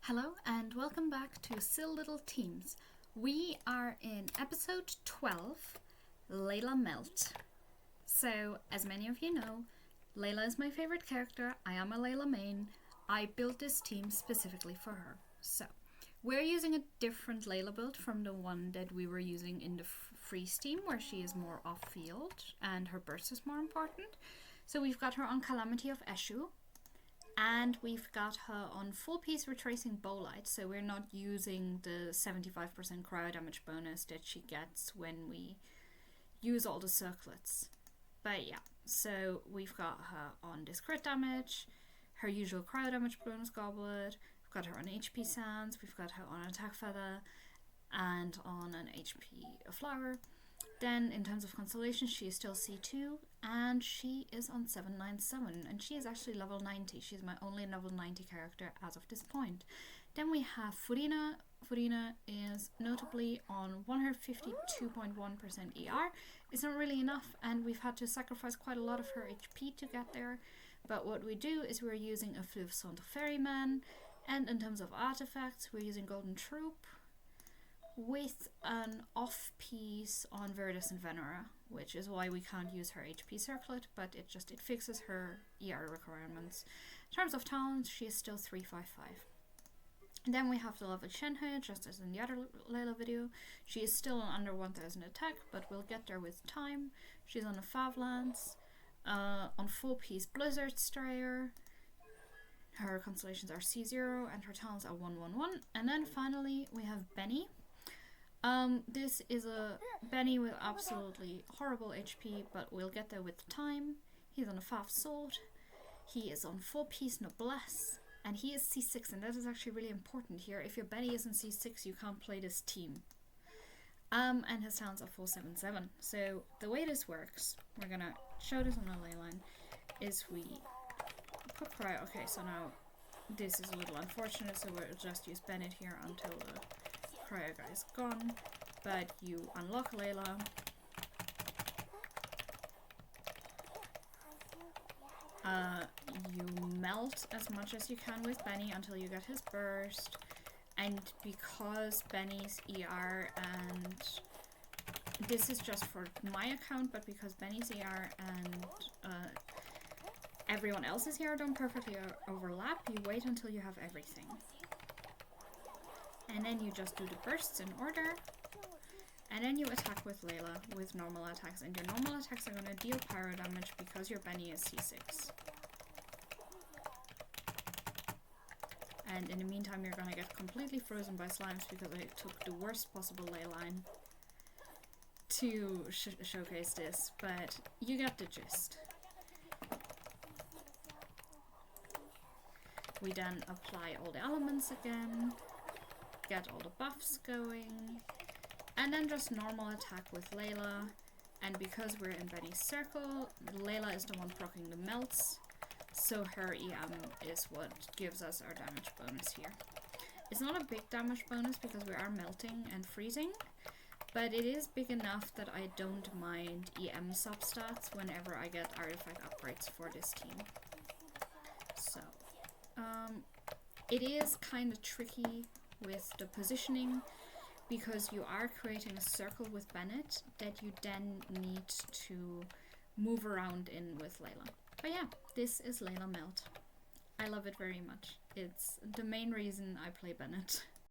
Hello and welcome back to Silly Little Teams. We are in episode 12, Layla Melt. So, as many of you know, Layla is my favorite character. I am a Layla main. I built this team specifically for her. So, we're using a different Layla build from the one that we were using in the freeze team, where she is more off-field and her burst is more important. So we've got her on Calamity of Eshu. And we've got her on full piece retracing Bolite, so we're not using the 75% cryo damage bonus that she gets when we use all the circlets. But yeah, so we've got her on this crit damage, her usual cryo damage bonus goblet, we've got her on HP sands, we've got her on attack feather, and on an HP flower. Then in terms of constellation, she is still C2 and she is on 797 and she is actually level 90. She's my only level 90 character as of this point. Then we have Furina. Furina is notably on 152.1% ER. It's not really enough and we've had to sacrifice quite a lot of her HP to get there. But what we do is we're using a Fleuve Saint Ferryman, and in terms of artifacts we're using Golden Troop with an off piece on Verdus and Venera, which is why we can't use her HP circlet, but it fixes her ER requirements. In terms of talents, she is still 355. And then we have the level Shenhe, just as in the other Layla video. She is still on under 1000 attack, but we'll get there with time. She's on a Fav Lance, on full piece Blizzard Strayer. Her constellations are C0 and her talents are 111. And then finally we have Benny. This is a Benny with absolutely horrible HP, but we'll get there with time. He's on a Fav Sword, he is on 4-piece Noblesse, and he is C6, and that is actually really important here. If your Benny isn't C6, you can't play this team. And his talents are 477. So the way this works, we're gonna show this on the ley line, is we put cryo. Okay, so now this is a little unfortunate, so we'll just use Bennett here until the cryo guy is gone, but you unlock Layla, you melt as much as you can with Benny until you get his burst, and because Benny's ER, and this is just for my account, but because Benny's ER and everyone else's ER don't perfectly overlap, you wait until you have everything. And then you just do the bursts in order, and then you attack with Layla with normal attacks, and your normal attacks are going to deal pyro damage because your Benny is C6. And in the meantime you're going to get completely frozen by slimes because I took the worst possible ley line to showcase this, but you get the gist. We then apply all the elements again, get all the buffs going, and then just normal attack with Layla. And because we're in Benny's circle, Layla is the one proccing the melts, so her EM is what gives us our damage bonus here. It's not a big damage bonus because we are melting and freezing, but it is big enough that I don't mind EM substats whenever I get artifact upgrades for this team. So it is kind of tricky with the positioning because you are creating a circle with Bennett that you then need to move around in with Layla. But yeah, this is Layla Melt. I love it very much. It's the main reason I play Bennett.